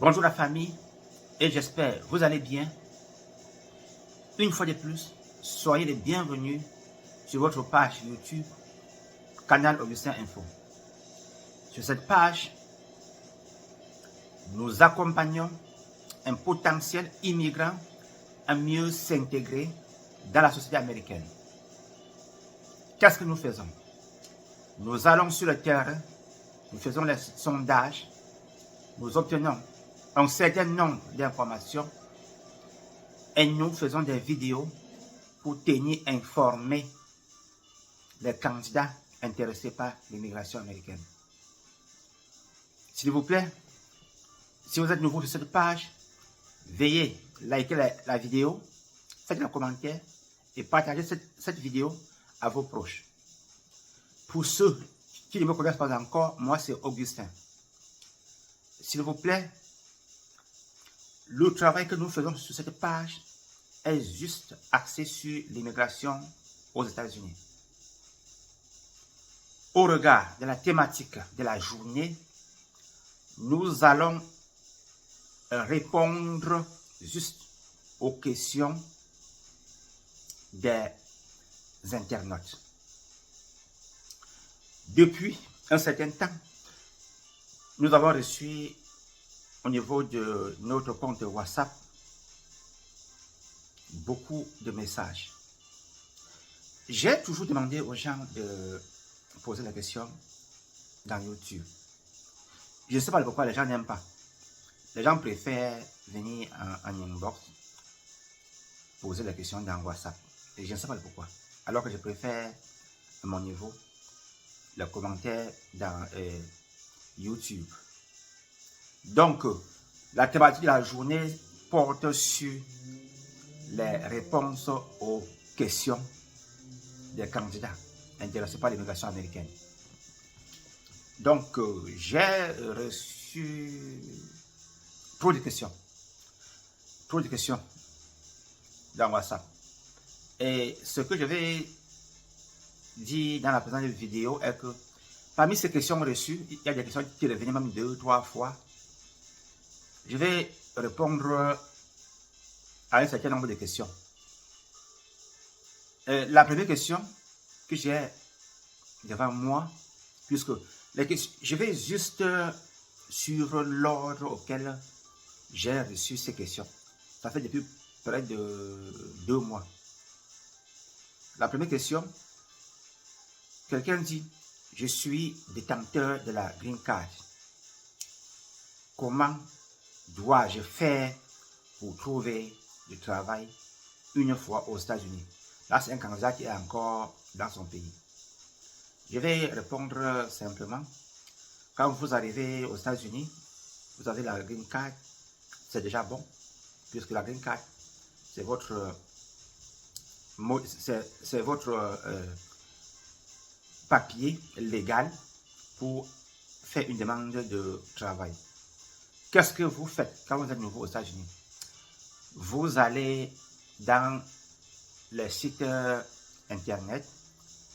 Bonjour la famille et j'espère que vous allez bien. Une fois de plus, soyez les bienvenus sur votre page YouTube, Canal Augustin Info. Sur cette page, nous accompagnons un potentiel immigrant à mieux s'intégrer dans la société américaine. Qu'est-ce que nous faisons? Nous allons sur le terrain, nous faisons les sondages, nous obtenons un certain nombre d'informations et nous faisons des vidéos pour tenir informés les candidats intéressés par l'immigration américaine. S'il vous plaît, si vous êtes nouveau sur cette page, veuillez liker la vidéo, faites un commentaire et partagez cette vidéo à vos proches. Pour ceux qui ne me connaissent pas encore, moi c'est Augustin. S'il vous plaît, le travail que nous faisons sur cette page est juste axé sur l'immigration aux États-Unis. Au regard de la thématique de la journée, nous allons répondre juste aux questions des internautes. Depuis un certain temps, nous avons reçu au niveau de notre compte WhatsApp beaucoup de messages. J'ai toujours demandé aux gens de poser la question dans YouTube. Je ne sais pas pourquoi les gens n'aiment pas. Les gens préfèrent venir en inbox, poser la question dans WhatsApp. Et je ne sais pas pourquoi. Alors que je préfère, à mon niveau, le commentaire dans YouTube. Donc, la thématique de la journée porte sur les réponses aux questions des candidats intéressés par l'immigration américaine. Donc, j'ai reçu trop de questions dans WhatsApp. Et ce que je vais dire dans la présente vidéo est que parmi ces questions reçues, il y a des questions qui revenaient même 2 ou 3 fois. Je vais répondre à un certain nombre de questions. La première question que j'ai devant moi, puisque je vais juste suivre l'ordre auquel j'ai reçu ces questions. Ça fait depuis près de 2 mois. La première question, quelqu'un dit, je suis détenteur de la Green Card. Comment dois-je faire pour trouver du travail une fois aux États-Unis? Là, c'est un candidat qui est encore dans son pays. Je vais répondre simplement. Quand vous arrivez aux États-Unis, vous avez la Green Card, c'est déjà bon, puisque la Green Card, c'est votre papier légal pour faire une demande de travail. Qu'est-ce que vous faites quand vous êtes nouveau aux États-Unis? Vous allez dans les sites internet,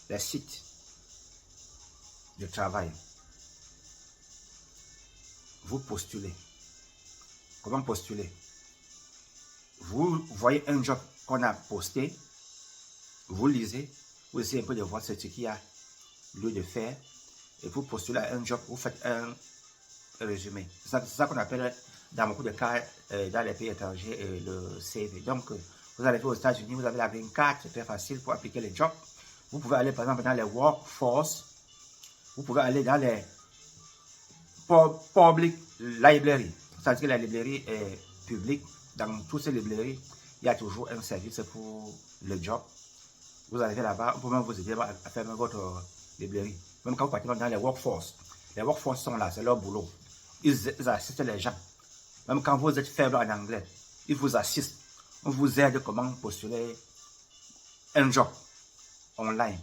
les sites de travail. Vous postulez. Comment postuler? Vous voyez un job qu'on a posté, vous lisez, vous essayez un peu de voir ce qu'il y a lieu de faire, et vous postulez à un job, vous faites un résumé. C'est ça qu'on appelle, dans beaucoup de cas, dans les pays étrangers, le CV. Donc, vous arrivez aux États-Unis, vous avez la Green Card, c'est très facile pour appliquer les jobs. Vous pouvez aller, par exemple, dans les workforce, vous pouvez aller dans les public library. C'est-à-dire que la librairie est publique. Dans toutes ces librairies, il y a toujours un service pour le job. Vous arrivez là-bas, on peut même vous aider à faire votre librairie. Même quand vous partez dans les workforce sont là, c'est leur boulot. Ils assistent les gens. Même quand vous êtes faible en anglais, ils vous assistent. On vous aide comment postuler un job online.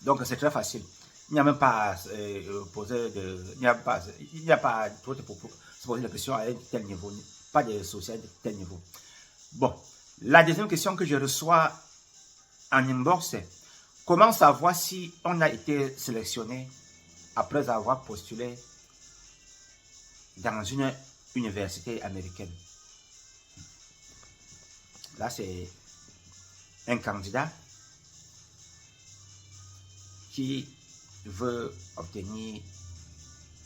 Donc c'est très facile. Il n'y a même pas il n'y a pas trop de se poser la question à un tel niveau. Pas de souci à un tel niveau. Bon, la deuxième question que je reçois en inbox, c'est comment savoir si on a été sélectionné après avoir postulé dans une université américaine. Là, c'est un candidat qui veut obtenir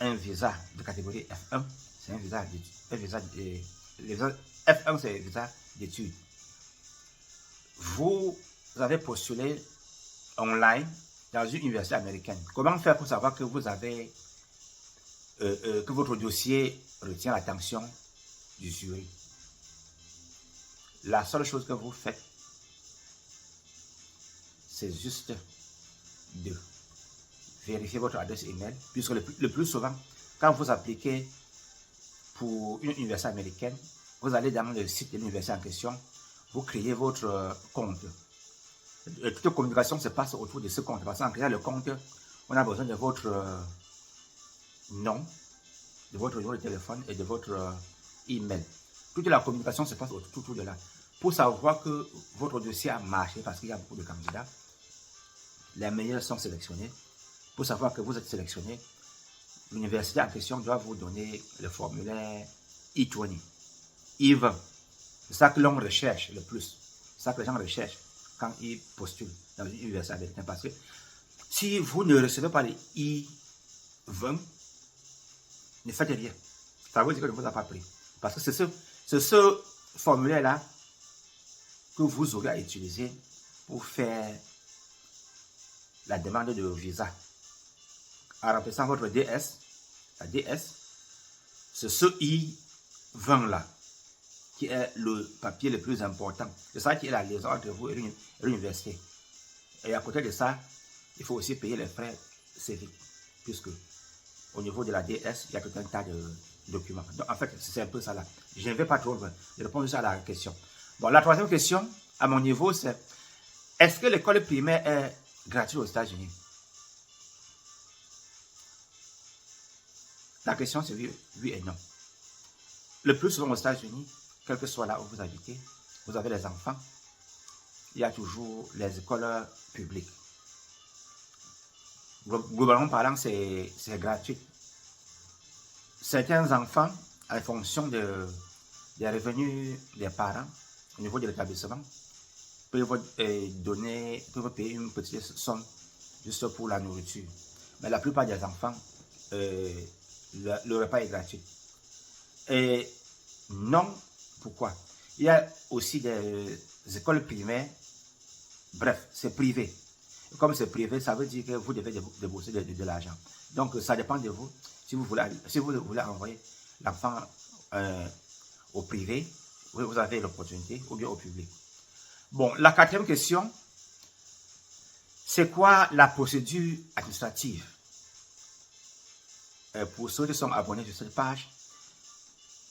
un visa de catégorie F1. C'est un visa F1, c'est un visa d'études. Vous avez postulé online dans une université américaine. Comment faire pour savoir que vous avez que votre dossier retient l'attention du jury? La seule chose que vous faites, c'est juste de vérifier votre adresse email, puisque le plus souvent, quand vous appliquez pour une université américaine, vous allez dans le site de l'université en question, vous créez votre compte. Toute communication se passe autour de ce compte. Parce qu'en créant le compte, on a besoin de votre nom, de votre numéro de téléphone et de votre email. Toute la communication se passe autour de là. Pour savoir que votre dossier a marché, parce qu'il y a beaucoup de candidats, les meilleurs sont sélectionnés. Pour savoir que vous êtes sélectionné, l'université en question doit vous donner le formulaire I-20. I-20. C'est ça que l'on recherche le plus. C'est ça que les gens recherchent quand ils postulent dans une université américaine. Parce que si vous ne recevez pas les I-20, ne faites rien. Ça veut dire que ne vous a pas pris. Parce que c'est ce formulaire-là que vous aurez à utiliser pour faire la demande de visa. En remplaçant votre DS, la DS, c'est ce I-20-là qui est le papier le plus important. C'est ça qui est la liaison entre vous et l'université. Et à côté de ça, il faut aussi payer les frais civiques, puisque au niveau de la DS, il y a tout un tas de documents. Donc, en fait, c'est un peu ça là. Je ne vais pas trop loin. Je réponds juste à la question. Bon, la troisième question, à mon niveau, c'est est-ce que l'école primaire est gratuite aux États-Unis? La question, c'est oui et non. Le plus souvent aux États-Unis, quel que soit là où vous habitez, vous avez les enfants, il y a toujours les écoles publiques. Globalement parlant, c'est gratuit. Certains enfants, en fonction des revenus des parents, au niveau de l'établissement, peuvent payer une petite somme juste pour la nourriture. Mais la plupart des enfants, le repas est gratuit. Et non, pourquoi? Il y a aussi des écoles primaires, bref, c'est privé. Comme c'est privé, ça veut dire que vous devez débourser de l'argent. Donc, ça dépend de vous. Si vous voulez envoyer l'enfant au privé, vous avez l'opportunité, ou bien au public. Bon, la quatrième question, c'est quoi la procédure administrative? Pour ceux qui sont abonnés sur cette page,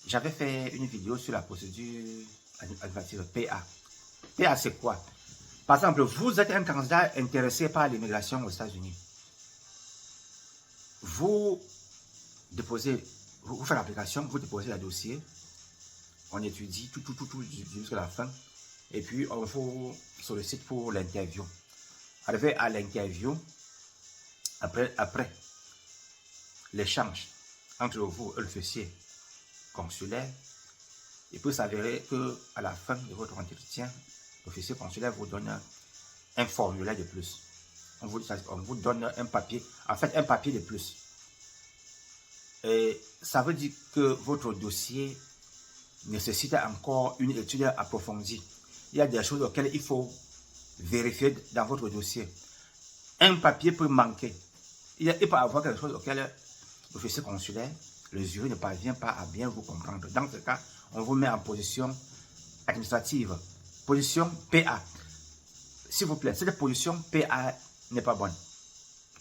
j'avais fait une vidéo sur la procédure administrative PA. PA, c'est quoi? Par exemple, vous êtes un candidat intéressé par l'immigration aux États-Unis. Vous faites l'application, vous déposez le dossier, on étudie tout jusqu'à la fin, et puis on vous sollicite pour l'interview. Arrivé à l'interview, après l'échange entre vous et l'officier consulaire, il peut s'avérer qu'à la fin de votre entretien, l'officier consulaire vous donne un formulaire de plus. On vous donne un papier, en fait un papier de plus. Et ça veut dire que votre dossier nécessite encore une étude approfondie. Il y a des choses auxquelles il faut vérifier dans votre dossier. Un papier peut manquer. Il peut y avoir quelque chose auquel l'officier consulaire, le jury ne parvient pas à bien vous comprendre. Dans ce cas, on vous met en position administrative. Position PA. S'il vous plaît, cette position PA n'est pas bonne.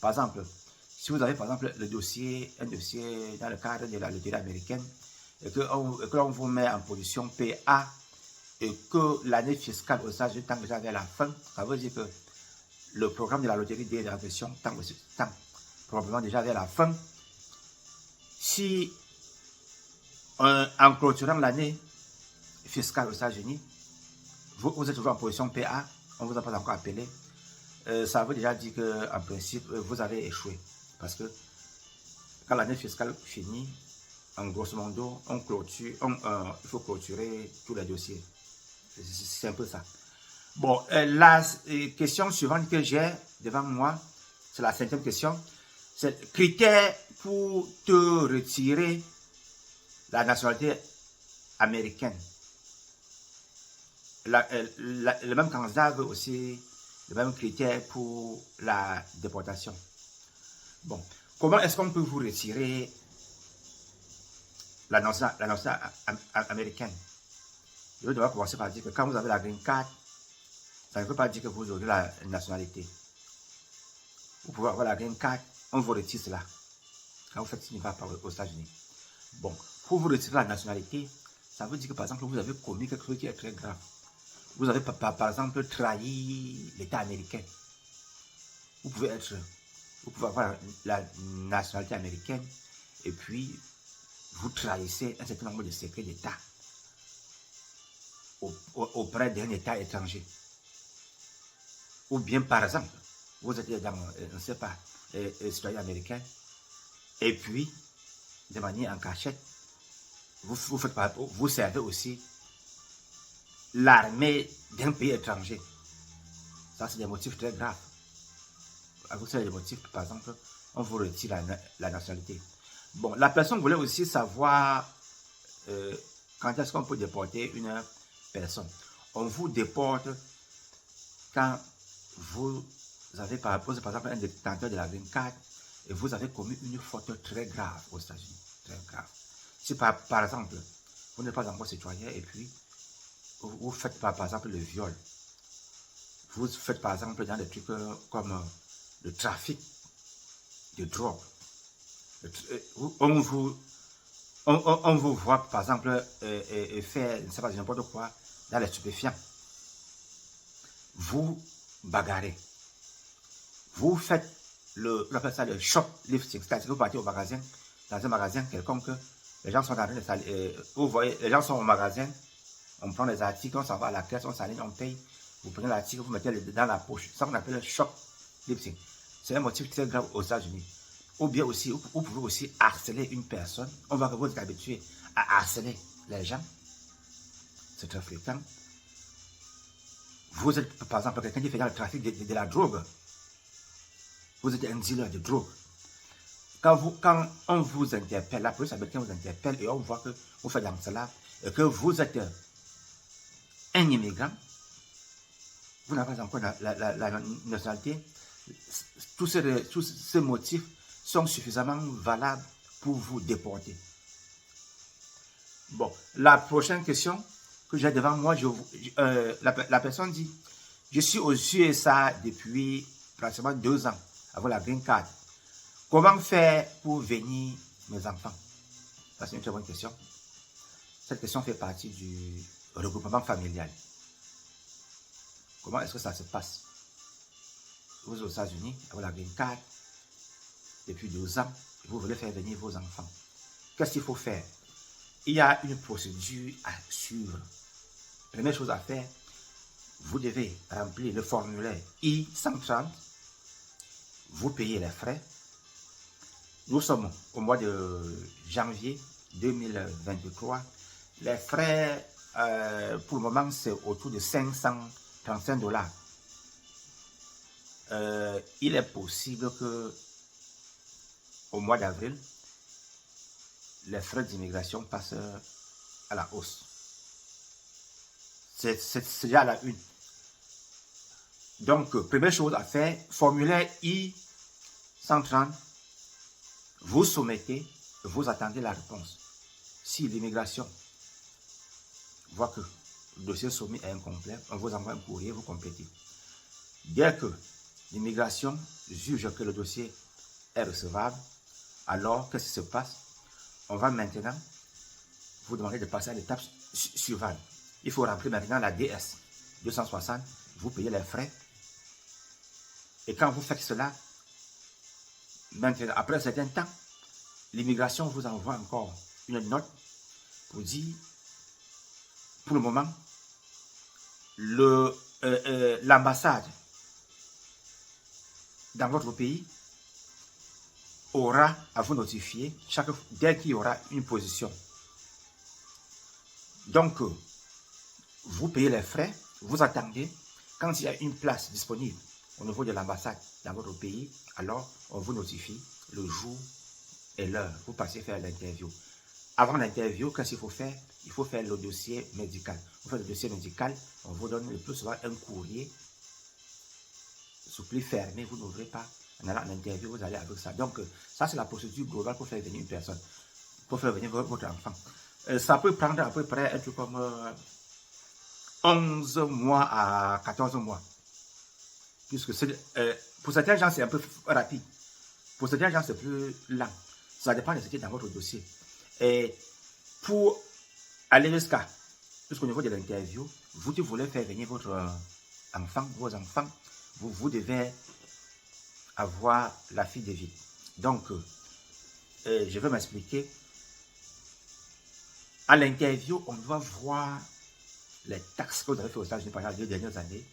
Par exemple, si vous avez par exemple un dossier dans le cadre de la loterie américaine et que l'on vous met en position PA et que l'année fiscale aux États-Unis tend déjà vers la fin, ça veut dire que le programme de la loterie des réinvestissements tend probablement déjà vers la fin. Si en clôturant l'année fiscale aux États-Unis, vous êtes toujours en position PA, on ne vous a pas encore appelé, ça veut déjà dire qu'en principe, vous avez échoué. Parce que quand l'année fiscale finit, en grosso modo, il faut clôturer tous les dossiers. C'est un peu ça. Bon, la question suivante que j'ai devant moi, c'est la 5e question. C'est critère pour te retirer la nationalité américaine. Le même candidat veut aussi le même critère pour la déportation. Bon, comment est-ce qu'on peut vous retirer la nationalité américaine? Je vais devoir commencer par dire que quand vous avez la green card, ça ne veut pas dire que vous aurez la nationalité. Vous pouvez avoir la green card, on vous retire cela. Quand vous faites ce n'est pas aux États-Unis. Bon, pour vous retirer la nationalité, ça veut dire que par exemple, vous avez commis quelque chose qui est très grave. Vous avez par exemple trahi l'État américain. Vous pouvez avoir la nationalité américaine et puis vous trahissez un certain nombre de secrets d'État auprès d'un État étranger. Ou bien par exemple, vous êtes dans, je ne sais pas, citoyen américain et puis de manière en cachette, vous servez aussi l'armée d'un pays étranger. Ça, c'est des motifs très graves. À vous, c'est des motifs, par exemple, on vous retire la nationalité. Bon, la personne voulait aussi savoir quand est-ce qu'on peut déporter une personne. On vous déporte quand vous avez, par exemple, un détenteur de la green card et vous avez commis une faute très grave aux États-Unis. Très grave. Si par exemple, vous n'êtes pas encore citoyen et puis vous faites par exemple le viol, vous faites par exemple dans des trucs comme le trafic de drogue, on vous voit par exemple faire, je ne sais pas, n'importe quoi dans les stupéfiants, vous bagarrez, vous faites on appelle ça le shoplifting, c'est-à-dire que vous partez au magasin, dans un magasin quelconque, les gens sont en train de vous voyez, les gens sont au magasin, on prend les articles, on s'en va à la caisse, on s'aligne, on paye, vous prenez l'article, vous mettez dans la poche, ça qu'on appelle le shoplifting. C'est un motif très grave aux États-Unis. Ou bien aussi, vous pouvez aussi harceler une personne. On voit que vous êtes habitué à harceler les gens. C'est très fréquent. Vous êtes, par exemple, quelqu'un qui fait dans le trafic de la drogue. Vous êtes un dealer de drogue. Quand on vous interpelle, la police américaine vous interpelle et on voit que vous faites dans cela, et que vous êtes un immigrant, vous n'avez pas encore la nationalité, tous ces motifs sont suffisamment valables pour vous déporter. Bon, la prochaine question que j'ai devant moi, la personne dit, je suis aux USA depuis pratiquement 2 ans, avec la green card. Comment faire pour venir mes enfants? Ça, c'est une très bonne question. Cette question fait partie du regroupement familial. Comment est-ce que ça se passe? Vous êtes aux États-Unis, avec la green card, depuis 2 ans, vous voulez faire venir vos enfants. Qu'est-ce qu'il faut faire? Il y a une procédure à suivre. Première chose à faire, vous devez remplir le formulaire I-130. Vous payez les frais. Nous sommes au mois de janvier 2023. Les frais, pour le moment, c'est autour de 535 $. Il est possible que au mois d'avril, les frais d'immigration passent à la hausse. C'est déjà à la une. Donc, première chose à faire, formulaire I-130, vous soumettez, vous attendez la réponse. Si l'immigration voit que le dossier soumis est incomplet, on vous envoie un courrier, vous complétez. Dès que l'immigration juge que le dossier est recevable, alors qu'est-ce qui se passe? On va maintenant vous demander de passer à l'étape suivante. Il faut remplir maintenant la DS 260, vous payez les frais. Et quand vous faites cela, maintenant, après un certain temps, l'immigration vous envoie encore une note pour dire, pour le moment, l'ambassade dans votre pays aura à vous notifier dès qu'il y aura une position. Donc, vous payez les frais, vous attendez. Quand il y a une place disponible au niveau de l'ambassade dans votre pays, alors on vous notifie le jour et l'heure. Vous passez faire l'interview. Avant l'interview, qu'est-ce qu'il faut faire? Il faut faire le dossier médical. Vous faites le dossier médical, on vous donne le plus souvent un courrier soupli fermé, vous n'ouvrez pas. En allant en interview, vous allez avec ça. Donc, ça, c'est la procédure globale pour faire venir une personne, pour faire venir votre enfant. Ça peut prendre à peu près un truc comme 11 mois à 14 mois. Puisque pour certains gens, c'est un peu rapide. Pour certains gens, c'est plus lent. Ça dépend de ce qui est dans votre dossier. Et pour aller jusqu'à, jusqu'au niveau de l'interview, vous qui voulez faire venir votre enfant, vos enfants, vous devez avoir la fille de vie. Donc, je vais m'expliquer. À l'interview, on doit voir les taxes que vous avez fait aux États-Unis pendant les 2 dernières années.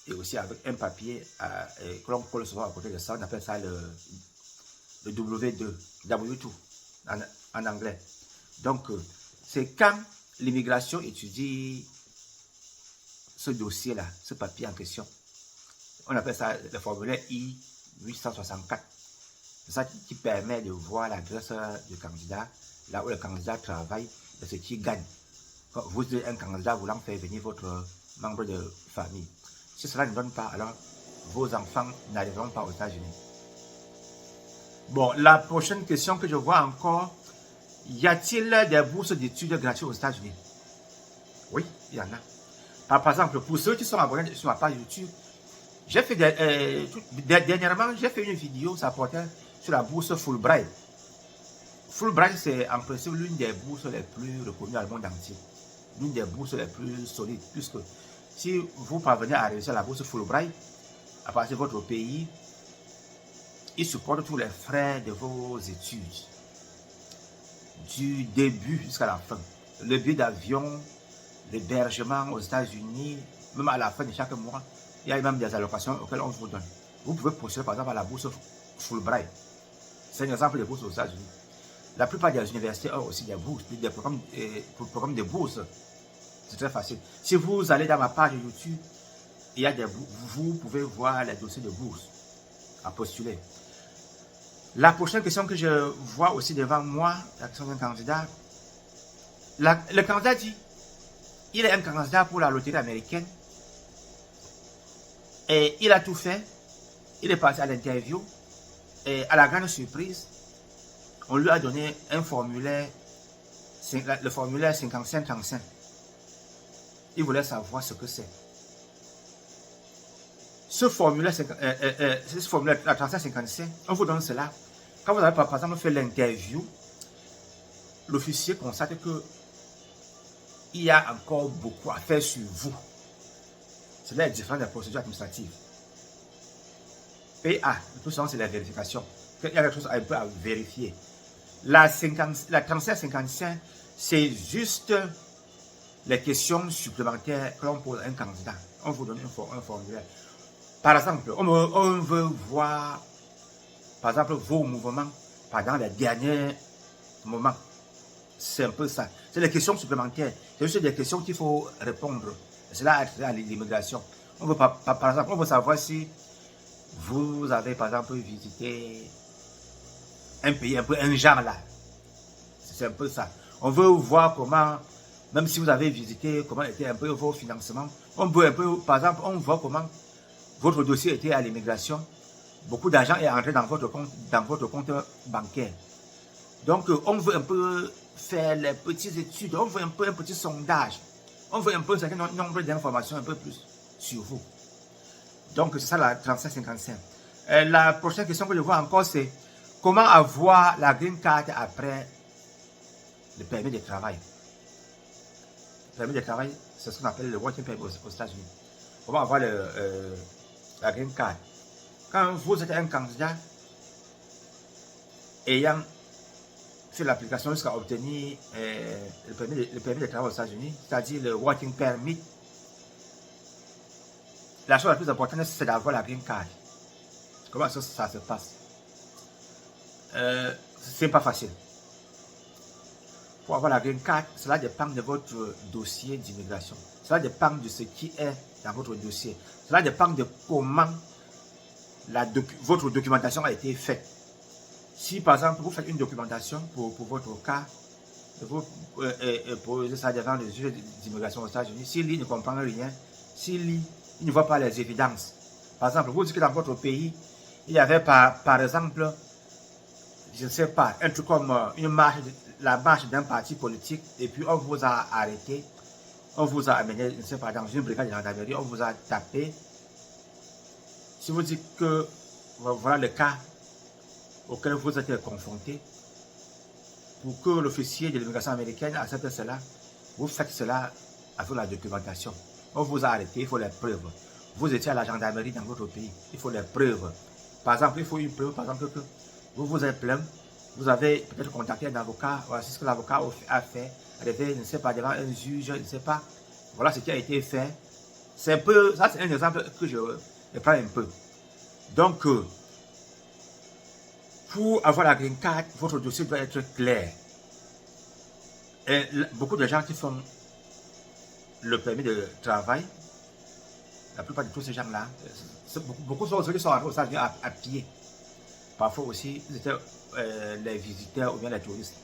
Et aussi avec un papier que l'on colle souvent à côté de ça. On appelle ça le W2, W2 en anglais. Donc, c'est quand l'immigration étudie ce dossier-là, ce papier en question. On appelle ça le formulaire I-864. C'est ça qui permet de voir l'adresse du candidat, là où le candidat travaille, et ce qu'il gagne. Quand vous êtes un candidat voulant faire venir votre membre de famille. Si cela ne donne pas, alors vos enfants n'arriveront pas aux États-Unis. Bon, la prochaine question que je vois encore, y a-t-il des bourses d'études gratuites aux États-Unis? Oui, il y en a. Par exemple, pour ceux qui sont abonnés sur ma page YouTube, j'ai fait dernièrement, j'ai fait une vidéo, ça portait sur la bourse Fulbright. Fulbright, c'est en principe l'une des bourses les plus reconnues dans le monde entier. L'une des bourses les plus solides, puisque si vous parvenez à réussir la bourse Fulbright, à partir de votre pays, il supporte tous les frais de vos études, du début jusqu'à la fin. Le billet d'avion, l'hébergement aux États-Unis, même à la fin de chaque mois, il y a même des allocations auxquelles on vous donne. Vous pouvez postuler par exemple à la bourse Fulbright. C'est un exemple de bourse aux États-Unis. La plupart des universités ont aussi des bourses, des programmes de bourse. C'est très facile. Si vous allez dans ma page YouTube, il y a des bourses. Vous pouvez voir les dossiers de bourse à postuler. La prochaine question que je vois aussi devant moi, la question d'un candidat. Le candidat dit, il est un candidat pour la loterie américaine. Et il a tout fait. Il est passé à l'interview. Et à la grande surprise, on lui a donné un formulaire, le formulaire 5535. Il voulait savoir ce que c'est. Ce formulaire, la 3555, on vous donne cela. Quand vous avez par exemple fait l'interview, l'officier constate que il y a encore beaucoup à faire sur vous. C'est là différent des procédures administratives. PA, le plus souvent c'est la vérification. Il y a quelque chose un peu à vérifier. La 3555, c'est juste les questions supplémentaires que l'on pose à un candidat. On vous donne un formulaire. Par exemple, on veut voir, par exemple, vos mouvements pendant les derniers moments. C'est un peu ça. C'est des questions supplémentaires. C'est juste des questions qu'il faut répondre. C'est là à l'immigration. On veut par exemple, on veut savoir si vous avez, par exemple, visité un pays, un genre là. C'est un peu ça. On veut voir comment, même si vous avez visité, comment était un peu vos financements. On veut un peu, par exemple, on voit comment votre dossier était à l'immigration. Beaucoup d'argent est entré dans votre compte bancaire. Donc, on veut un peu faire les petites études, on veut un peu un petit sondage. On veut un peu un certain nombre d'informations un peu plus sur vous. Donc, c'est ça la 3555. La prochaine question que je vois encore, c'est comment avoir la green card après le permis de travail. Le permis de travail, c'est ce qu'on appelle le working permit aux États-Unis. Comment avoir la green card. Quand vous êtes un candidat ayant fait l'application jusqu'à obtenir le permis de travail aux États-Unis, c'est-à-dire le working permit, la chose la plus importante, c'est d'avoir la green card. Comment ça se passe? c'est pas facile. Pour avoir la green card, cela dépend de votre dossier d'immigration. Cela dépend de ce qui est dans votre dossier. Cela dépend de comment votre documentation a été faite. Si par exemple vous faites une documentation pour votre cas, vous posez ça devant le juge d'immigration aux États-Unis, s'il ne comprend rien, s'il ne voit pas les évidences. Par exemple, vous dites que dans votre pays, il y avait par exemple, je ne sais pas, un truc comme la marche d'un parti politique, et puis on vous a arrêté, on vous a amené, je ne sais pas, dans une brigade de gendarmerie, on vous a tapé. Si vous dites que voilà le cas auquel vous êtes confronté, pour que l'officier de l'immigration américaine accepte cela, vous faites cela avec la documentation. On vous a arrêté, il faut les preuves. Vous étiez à la gendarmerie dans votre pays, il faut les preuves. Par exemple, il faut une preuve, par exemple, que vous vous êtes plaint, vous avez peut-être contacté un avocat, voilà ce que l'avocat a fait, arrivé, je ne sais pas, devant un juge, je ne sais pas, voilà ce qui a été fait. C'est un peu, ça c'est un exemple que je prends un peu. Donc, pour avoir la green card, votre dossier doit être clair. Et beaucoup de gens qui font le permis de travail, la plupart de tous ces gens-là, beaucoup sont ceux qui sont arrivés aux États-Unis à pied. Parfois aussi, c'était les visiteurs ou bien les touristes.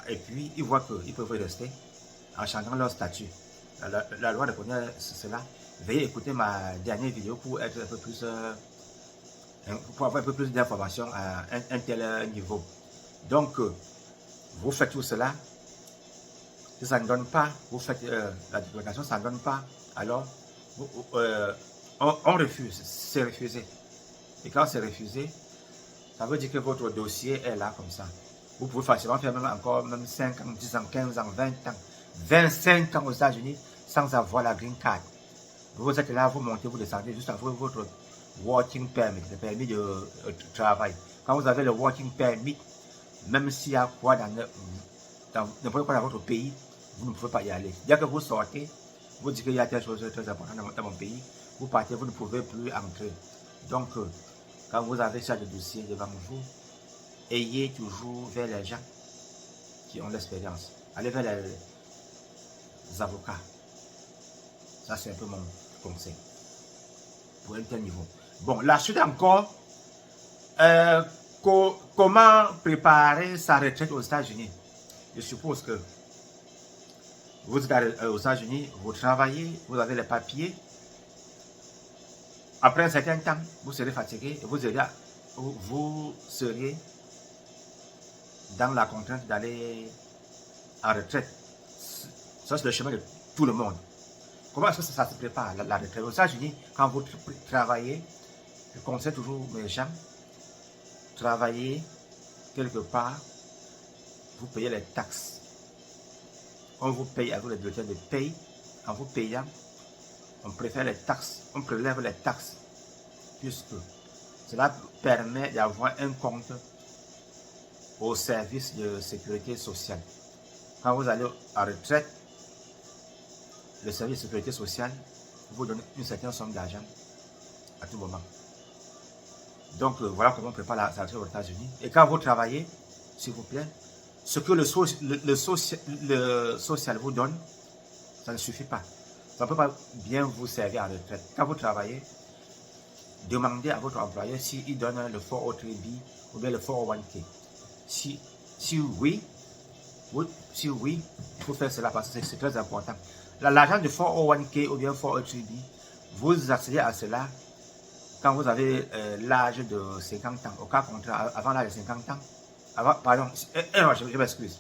Et puis, ils voient qu'ils peuvent rester en changeant leur statut. La loi reconnaît cela. Veuillez écouter ma dernière vidéo pour être un peu plus... pour avoir un peu plus d'informations à un tel niveau. Donc, vous faites tout cela. Si ça ne donne pas, vous faites la documentation, ça ne donne pas, alors on refuse, c'est refusé. Et quand c'est refusé, ça veut dire que votre dossier est là comme ça. Vous pouvez facilement faire même encore même 5 ans, 10 ans, 15 ans, 20 ans, 25 ans aux États-Unis sans avoir la green card. Vous êtes là, vous montez, vous descendez juste après votre working permit, le permis de travail. Quand vous avez le working permit, même s'il y a quoi dans n'importe quoi dans votre pays, vous ne pouvez pas y aller. Dès que vous sortez, vous dites qu'il y a telle chose très importante dans mon pays, vous partez, vous ne pouvez plus entrer. Donc, quand vous avez ça de dossier devant vous, ayez toujours vers les gens qui ont l'expérience. Allez vers les avocats. Ça, c'est un peu mon conseil pour un tel niveau. Bon, la suite encore, comment préparer sa retraite aux États-Unis? Je suppose que vous êtes aux États-Unis, vous travaillez, vous avez les papiers. Après un certain temps, vous serez fatigué et vous serez dans la contrainte d'aller en retraite. Ça, c'est le chemin de tout le monde. Comment est-ce que ça se prépare, la retraite? Aux États-Unis, quand vous travaillez, je conseille toujours mes gens, travailler quelque part, vous payez les taxes. On vous paye avec le bulletin de paye. En vous payant, on préfère les taxes, on prélève les taxes, puisque cela permet d'avoir un compte au service de sécurité sociale. Quand vous allez en retraite, le service de sécurité sociale vous donne une certaine somme d'argent à tout moment. Donc voilà comment on prépare la retraite aux États-Unis. Et quand vous travaillez, s'il vous plaît, ce que le social vous donne, ça ne suffit pas. Ça ne peut pas bien vous servir en retraite. Quand vous travaillez, demandez à votre employeur s'il donne le 403B ou bien le 401k. Si oui, il faut faire cela parce que c'est très important. L'argent de 401k ou bien 403B, vous accédez à cela quand vous avez l'âge de 50 ans. Au cas contraire, avant l'âge de 50 ans, pardon, je m'excuse.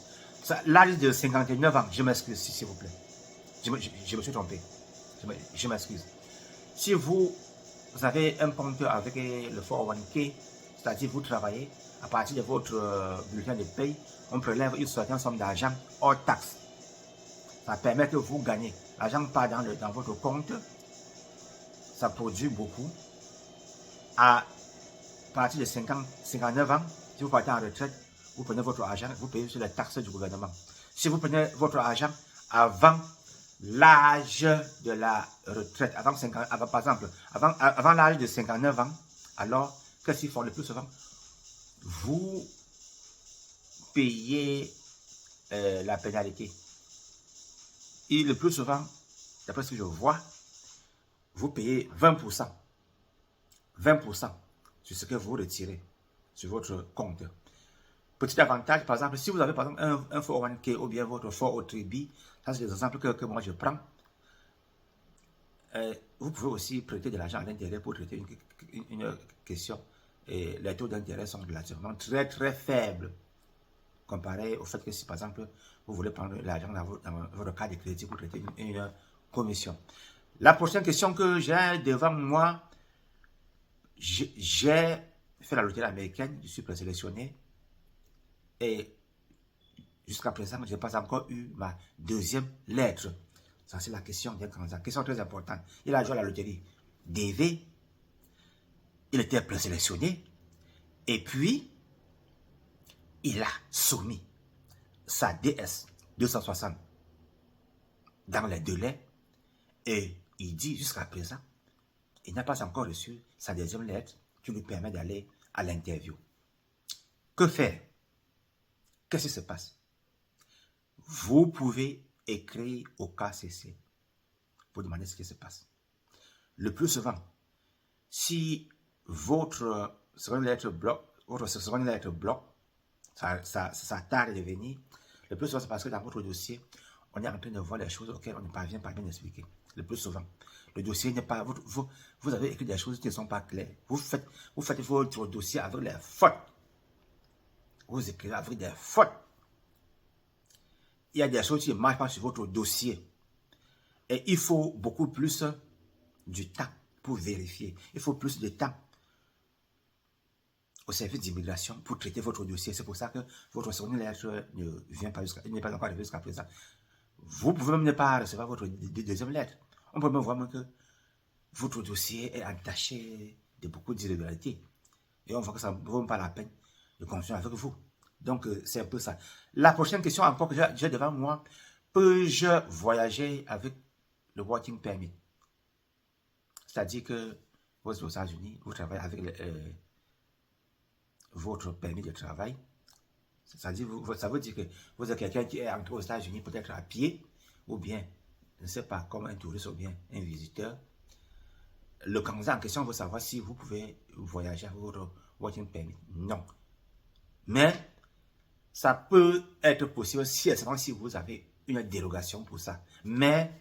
L'âge de 59 ans, je m'excuse, s'il vous plaît. Je me suis trompé. Je m'excuse. Si vous avez un compte avec le 401k, c'est-à-dire vous travaillez, à partir de votre bulletin de paye, on prélève une certaine somme d'argent hors taxe. Ça permet que vous gagnez. L'argent part dans votre compte, ça produit beaucoup. À partir de 59 ans, si vous partez en retraite, vous prenez votre argent, vous payez sur les taxes du gouvernement. Si vous prenez votre argent avant l'âge de la retraite, par exemple, avant l'âge de 59 ans, alors qu'est-ce qu'ils font le plus souvent? vous payez la pénalité. Et le plus souvent, d'après ce que je vois, vous payez 20%. 20% sur ce que vous retirez sur votre compte. Petit avantage, par exemple, si vous avez par exemple un 401k ou bien votre 403b, ça c'est des exemples que moi je prends. Vous pouvez aussi prêter de l'argent à l'intérieur pour traiter une question. Et les taux d'intérêt sont relativement très très faibles comparé au fait que si par exemple vous voulez prendre l'argent dans votre carte de crédit pour traiter une commission. La prochaine question que j'ai devant moi, j'ai fait la loterie américaine, je suis présélectionné et jusqu'à présent, je n'ai pas encore eu ma deuxième lettre. Ça, c'est la question d'un candidat. Question très importante. Il a joué à la loterie DV, il était présélectionné et puis il a soumis sa DS 260 dans les délais et il dit jusqu'à présent, il n'a pas encore reçu sa deuxième lettre qui lui permet d'aller à l'interview. Que faire? Qu'est-ce qui se passe? Vous pouvez écrire au KCC pour demander ce qui se passe. Le plus souvent, si votre seconde lettre bloque, ça tarde de venir, le plus souvent c'est parce que dans votre dossier, on est en train de voir les choses auxquelles on ne parvient pas bien expliquer. Le plus souvent, le dossier n'est pas, vous avez écrit des choses qui ne sont pas claires. Vous faites votre dossier avec les fautes. Vous écrivez avec des fautes. Il y a des choses qui ne marchent pas sur votre dossier. Et il faut beaucoup plus du temps pour vérifier. Il faut plus de temps au service d'immigration pour traiter votre dossier. C'est pour ça que votre seconde lettre n'est pas encore arrivée jusqu'à présent. Vous pouvez même ne pas recevoir votre deuxième lettre. On peut même voir que votre dossier est entaché de beaucoup d'irrégularités. Et on voit que ça ne vaut même pas la peine de continuer avec vous. Donc, c'est un peu ça. La prochaine question encore que j'ai devant moi, peux-je voyager avec le working permit? C'est-à-dire que vous êtes aux États-Unis, vous travaillez avec votre permis de travail. C'est-à-dire, ça veut dire que vous êtes quelqu'un qui est entré aux États-Unis peut-être à pied, ou bien, je ne sais pas, comme un touriste ou bien un visiteur. Le candidat en question veut savoir si vous pouvez voyager avec votre working permit. Non. Mais, ça peut être possible si vous avez une dérogation pour ça. Mais,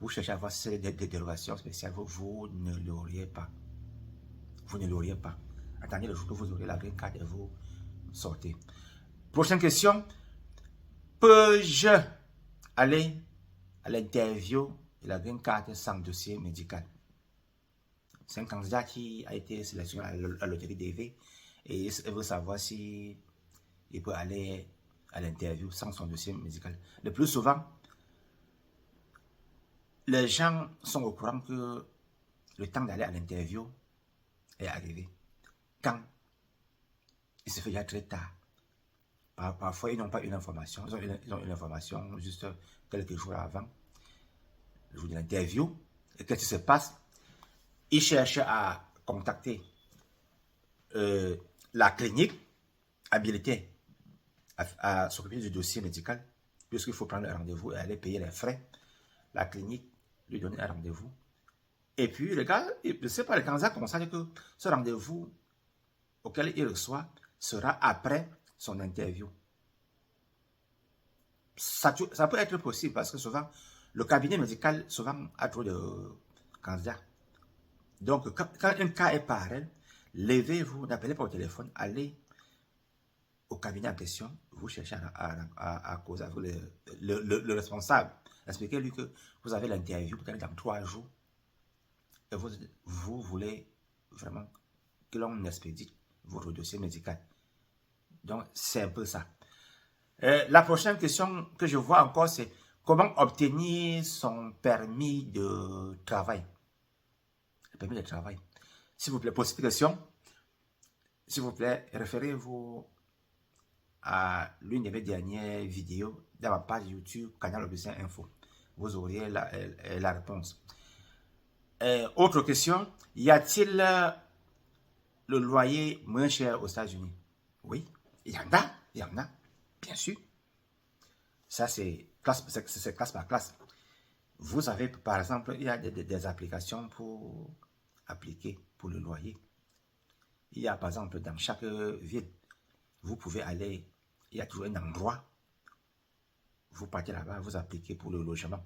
vous cherchez à avoir des dérogations spéciales, vous ne l'auriez pas. Vous ne l'auriez pas. Attendez le jour que vous aurez la green card et vous sortez. Prochaine question. Peux-je aller à l'interview de la green card sans dossier médical? C'est un candidat qui a été sélectionné à la loterie DV et il veut savoir si il peut aller à l'interview sans son dossier médical. Le plus souvent, les gens sont au courant que le temps d'aller à l'interview est arrivé. Quand il se fait déjà très tard. Parfois, ils n'ont pas une information. Ils ont une information juste quelques jours avant le jour de l'interview. Et qu'est-ce qui se passe? Ils cherchent à contacter la clinique habilitée à s'occuper du dossier médical, puisqu'il faut prendre un rendez-vous et aller payer les frais. La clinique lui donne un rendez-vous. Et puis, le gars, je ne sais pas, le candidat constate que ce rendez-vous auquel il reçoit sera après son interview. Ça peut être possible parce que souvent, le cabinet médical souvent a trop de candidats. Donc, quand un cas est pareil, levez-vous, n'appelez pas au téléphone, allez au cabinet en question, vous cherchez à causer avec le responsable. Expliquez-lui que vous avez l'interview peut-être dans 3 jours et vous voulez vraiment que l'on expédie votre dossier médical. Donc, c'est un peu ça. La prochaine question que je vois encore, c'est comment obtenir son permis de travail. Le permis de travail. S'il vous plaît, pour cette question, s'il vous plaît, référez-vous à l'une de mes dernières vidéos dans ma page YouTube, Canal Obicien Info. Vous aurez la réponse. Autre question, y a-t-il le loyer moins cher aux États-Unis? Oui, il y en a, bien sûr. Ça, c'est classe par classe. Vous avez, par exemple, il y a des applications pour appliquer pour le loyer. Il y a, par exemple, dans chaque ville, vous pouvez aller, il y a toujours un endroit, vous partez là-bas, vous appliquez pour le logement.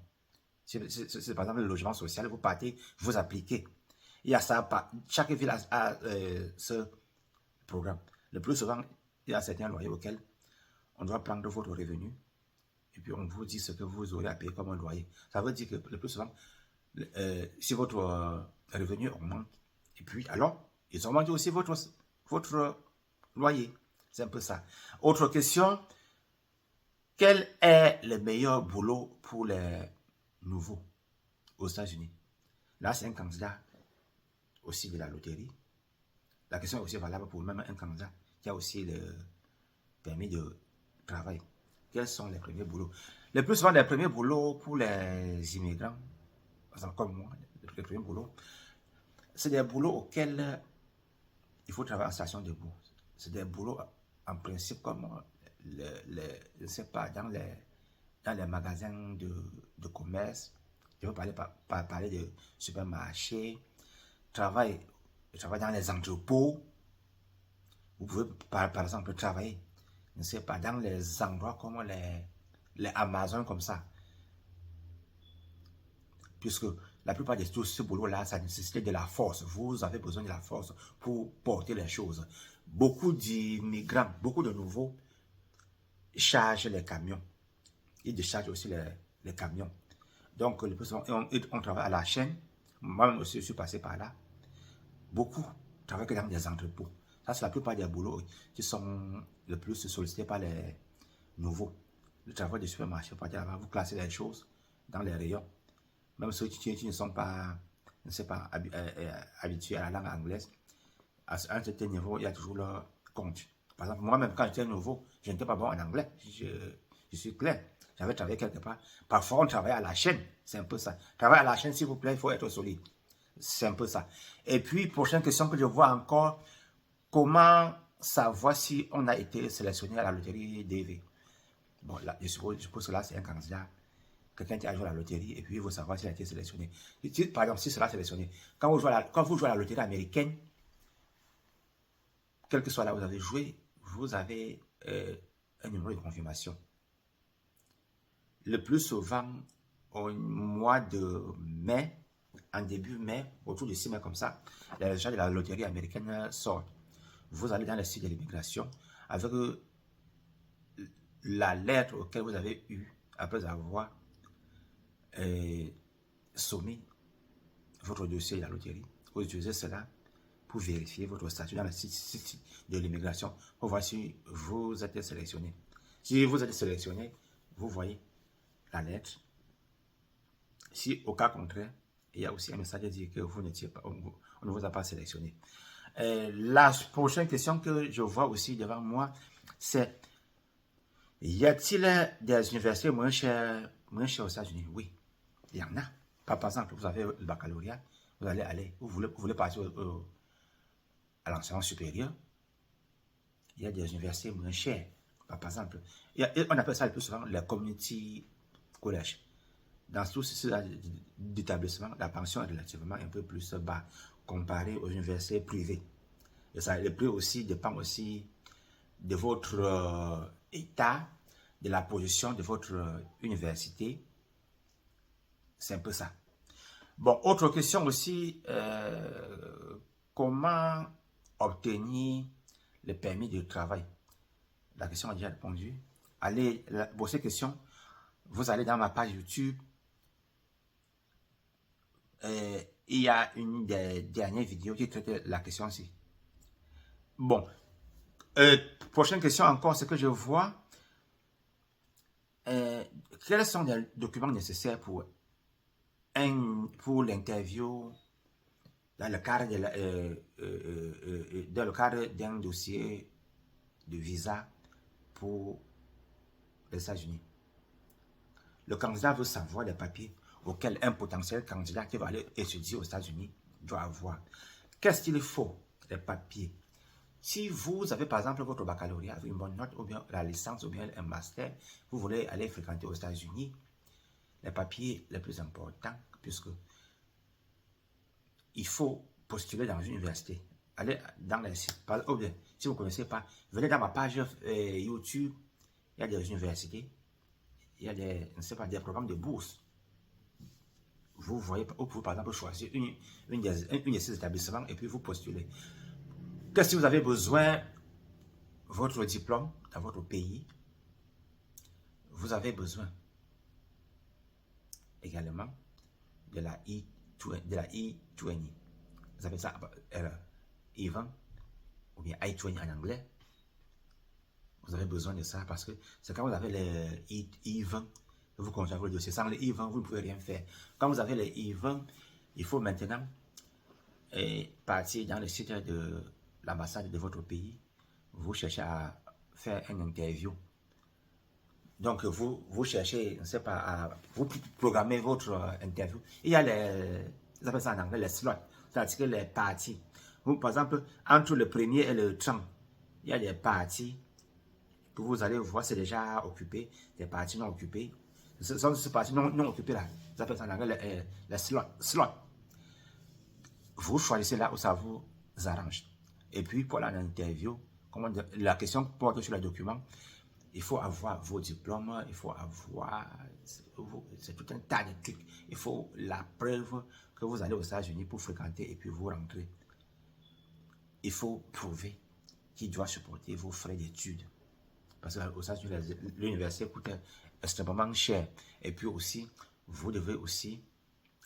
C'est par exemple le logement social, vous partez, vous appliquez. Il y a ça, chaque ville a ce programme. Le plus souvent, il y a certains loyers auxquels on doit prendre votre revenu et puis on vous dit ce que vous aurez à payer comme un loyer. Ça veut dire que le plus souvent, si votre revenu augmente, et puis alors, ils augmentent aussi votre loyer. C'est un peu ça. Autre question, quel est le meilleur boulot pour les nouveaux aux États-Unis? Là, c'est un candidat aussi de la loterie. La question est aussi valable pour même un candidat qui a aussi le permis de travail. Quels sont les premiers boulots? Le plus souvent, les premiers boulots pour les immigrants, comme moi, les premiers boulots, c'est des boulots auxquels il faut travailler en station de bourse. C'est des boulots en principe comme je ne sais pas, dans les magasins de commerce. Je veux parler de supermarchés, travail dans les entrepôts. Vous pouvez par exemple travailler, je ne sais pas, dans les endroits comme les Amazon comme ça. Puisque la plupart de tous ce boulot-là, ça nécessite de la force. Vous avez besoin de la force pour porter les choses. Beaucoup d'immigrants, beaucoup de nouveaux chargent les camions. Ils déchargent aussi les camions. Donc, le plus souvent, on travaille à la chaîne. Moi-même aussi, je suis passé par là. Beaucoup travaillent que dans des entrepôts. Ça, c'est la plupart des boulots qui sont le plus sollicités par les nouveaux. Le travail du supermarché, vous classez les choses dans les rayons. Même ceux qui ne sont pas, je ne sais pas, habitués à la langue anglaise, à un certain niveau, il y a toujours leur compte. Par exemple, moi-même, quand j'étais nouveau, je n'étais pas bon en anglais. Je suis clair. J'avais travaillé quelque part. Parfois, on travaille à la chaîne. C'est un peu ça. Travailler à la chaîne, s'il vous plaît, il faut être solide. C'est un peu ça. Et puis, prochaine question que je vois encore, comment savoir si on a été sélectionné à la loterie DV? Bon, là, je suppose que là, c'est un candidat, quelqu'un qui a joué à la loterie, et puis il veut savoir s'il a été sélectionné. Par exemple, si sera sélectionné, quand vous jouez à la loterie américaine, quel que soit là où vous avez joué, vous avez un numéro de confirmation. Le plus souvent, au mois de mai, en début mai, autour de 6 mai comme ça, les résultats de la loterie américaine sortent. Vous allez dans le site de l'immigration avec la lettre auquel vous avez eu après avoir soumis votre dossier de la loterie. Vous utilisez cela pour vérifier votre statut dans le site de l'immigration pour voir si vous êtes sélectionné. Si vous êtes sélectionné, vous voyez la lettre. Si au cas contraire, il y a aussi un message qui dit que vous n'étiez pas, on ne vous a pas sélectionné. La prochaine question que je vois aussi devant moi, c'est: y a-t-il des universités moins chères aux États-Unis? Oui, il y en a. Par exemple, vous avez le baccalauréat, vous voulez passer à l'enseignement supérieur, il y a des universités moins chères. Par exemple, on appelle ça le plus souvent les community college. Dans tous ces établissements, la pension est relativement un peu plus bas comparée aux universités privées. Et ça, le prix aussi dépend aussi de votre état, de la position de votre université. C'est un peu ça. Bon, autre question aussi, comment obtenir le permis de travail? La question a déjà répondu. Allez, pour ces questions, vous allez dans ma page YouTube. Il y a une des dernières vidéos qui traite la question aussi. Bon, prochaine question encore, ce que je vois. Quels sont les documents nécessaires pour l'interview dans le cadre d'un dossier de visa pour les États-Unis? Le candidat veut savoir les papiers auxquels un potentiel candidat qui va aller étudier aux États-Unis doit avoir. Qu'est-ce qu'il faut? Les papiers. Si vous avez par exemple votre baccalauréat avec une bonne note, ou bien la licence, ou bien un master, vous voulez aller fréquenter aux États-Unis, les papiers les plus importants, puisque il faut postuler dans une université. Allez dans les sites, ou bien si vous ne connaissez pas, venez dans ma page YouTube, il y a des universités, il y a des, je ne sais pas, des programmes de bourse. Vous voyez, vous pouvez par exemple choisir une de ces établissements et puis vous postulez. Que si vous avez besoin votre diplôme dans votre pays, vous avez besoin également de la I-20. Vous appelez ça I-20 ou bien I-20 en anglais. Vous avez besoin de ça parce que c'est quand vous avez les I-20 que vous continuez votre dossier. Sans les I-20, vous ne pouvez rien faire. Quand vous avez les I-20, il faut maintenant partir dans le site de l'ambassade de votre pays. Vous cherchez à faire une interview. Donc, vous cherchez, je ne sais pas, vous programmez votre interview. Il y a ils appellent ça en anglais les slots, c'est-à-dire les parties. Par exemple, entre le 1er et le 30, il y a des parties que vous allez voir, c'est déjà occupé, des parties non occupées. Ce sont ces parties non occupées là, ils appellent ça en anglais les slots. Vous choisissez là où ça vous arrange. Et puis, pour l'interview, la question porte sur le document. Il faut avoir vos diplômes, il faut avoir, c'est tout un tas de trucs. Il faut la preuve que vous allez aux États-Unis pour fréquenter et puis vous rentrez. Il faut prouver qu'il doit supporter vos frais d'études. Parce qu'aux États-Unis, l'université coûte extrêmement cher. Et puis aussi, vous devez aussi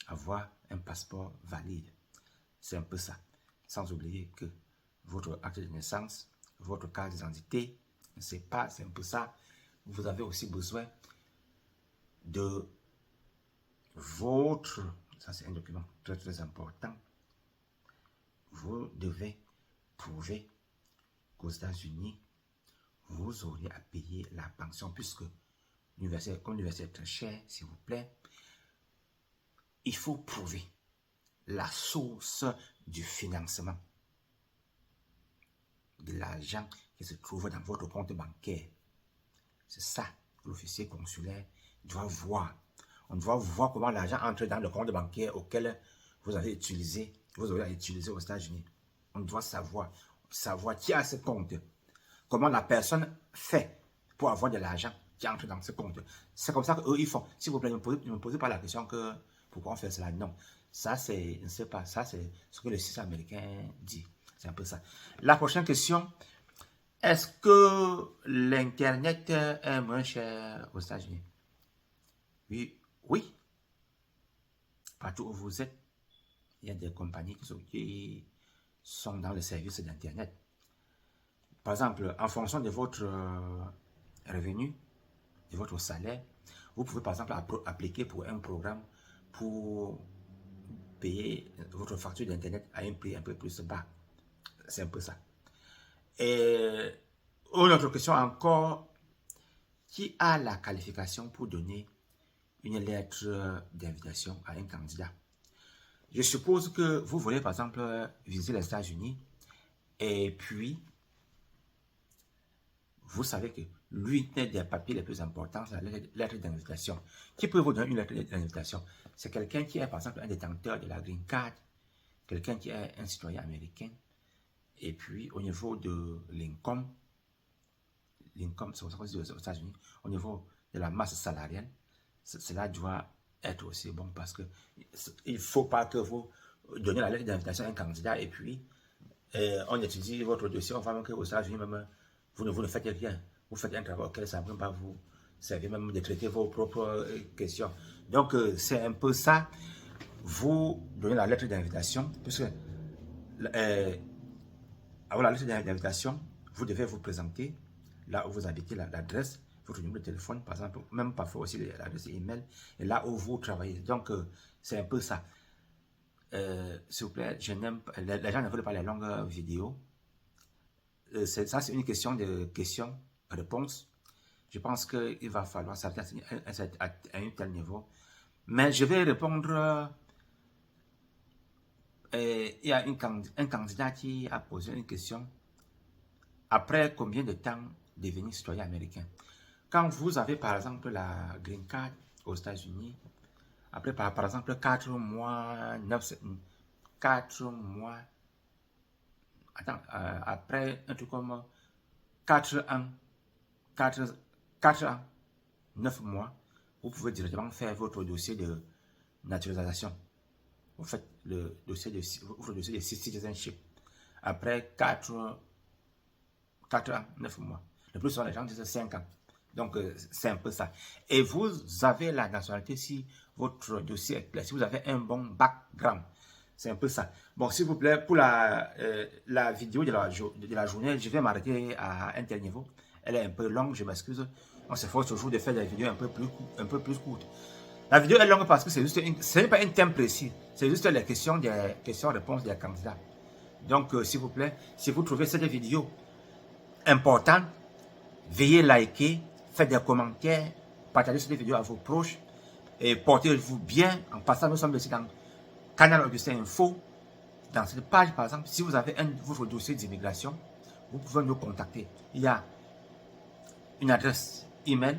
avoir un passeport valide. C'est un peu ça. Sans oublier que votre acte de naissance, votre carte d'identité, c'est un peu ça. Vous avez aussi besoin de votre, ça c'est un document très très important, vous devez prouver qu'aux États-Unis, vous aurez à payer la pension, puisque l'université, comme l'université est très chère, s'il vous plaît, il faut prouver la source du financement de l'argent qui se trouve dans votre compte bancaire. C'est ça que l'officier consulaire doit voir. On doit voir comment l'argent entre dans le compte bancaire auquel vous avez utilisé, vous aurez utilisé aux États-Unis. On doit savoir qui a ce compte, comment la personne fait pour avoir de l'argent qui entre dans ce compte. C'est comme ça qu'eux ils font. S'il vous plaît, ne me posez pas la question que pourquoi on fait cela. Non, ça c'est, je ne sais pas, ça c'est ce que le système américain dit. C'est un peu ça. La prochaine question, est-ce que l'Internet est moins cher aux États-Unis? Oui, oui. Partout où vous êtes, il y a des compagnies qui sont dans le service d'Internet. Par exemple, en fonction de votre revenu, de votre salaire, vous pouvez par exemple appliquer pour un programme pour payer votre facture d'Internet à un prix un peu plus bas. C'est un peu ça. Et une autre question encore, qui a la qualification pour donner une lettre d'invitation à un candidat? Je suppose que vous voulez par exemple visiter les États-Unis et puis vous savez que l'unité des papiers les plus importants, c'est la lettre d'invitation. Qui peut vous donner une lettre d'invitation? C'est quelqu'un qui est par exemple un détenteur de la Green Card, quelqu'un qui est un citoyen américain. Et puis au niveau de l'income, c'est aux États-Unis, au niveau de la masse salariale, cela doit être aussi bon parce que il ne faut pas que vous donnez la lettre d'invitation à un candidat et puis on étudie votre dossier, on voit même qu'aux États-Unis, même vous ne faites rien. Vous faites un travail auquel ça ne peut pas vous servir même de traiter vos propres questions. Donc, c'est un peu ça. Vous donnez la lettre d'invitation, puisque avant la lettre d'invitation, vous devez vous présenter là où vous habitez, l'adresse, votre numéro de téléphone, par exemple, même parfois aussi l'adresse email, et là où vous travaillez. Donc, c'est un peu ça. S'il vous plaît, je n'aime pas, les gens ne veulent pas les longues vidéos. Ça, c'est une question de questions-réponses. Je pense qu'il va falloir s'arrêter à un tel niveau. Mais je vais répondre. Il y a un candidat qui a posé une question après combien de temps devenir citoyen américain? Quand vous avez par exemple la green card aux États-Unis, après par exemple 4 mois, 4 mois, attends, après un truc comme 4 ans, 4 ans, 9 mois, vous pouvez directement faire votre dossier de naturalisation. Vous faites le dossier de citizenship. Après 4 ans, 9 mois. Le plus souvent, les gens disent 5 ans. Donc, c'est un peu ça. Et vous avez la nationalité si votre dossier est clair, si vous avez un bon background. C'est un peu ça. Bon, s'il vous plaît, pour la vidéo de la journée, je vais m'arrêter à un tel niveau. Elle est un peu longue, je m'excuse. On s'efforce toujours de faire des vidéos un peu plus courtes. La vidéo est longue parce que ce n'est pas un thème précis. C'est juste les questions-réponses des candidats. Donc, s'il vous plaît, si vous trouvez cette vidéo importante, veuillez liker, faites des commentaires, partagez cette vidéo à vos proches et portez-vous bien. En passant, nous sommes ici dans Canal Augustin Info. Dans cette page, par exemple, si vous avez votre dossier d'immigration, vous pouvez nous contacter. Il y a une adresse email.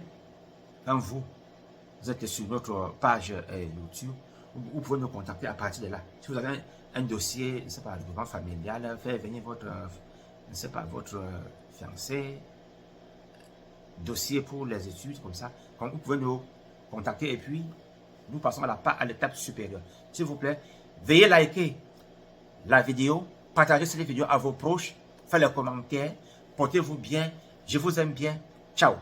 Quand vous êtes sur notre page YouTube, vous pouvez nous contacter à partir de là. Si vous avez un dossier, je ne sais pas, de gouvernement familial, faire venir votre, je ne sais pas, votre fiancé, dossier pour les études, comme ça, vous pouvez nous contacter et puis nous passons à l'étape supérieure. S'il vous plaît, veuillez liker la vidéo, partagez cette vidéo à vos proches, faites les commentaires, portez-vous bien, je vous aime bien, ciao.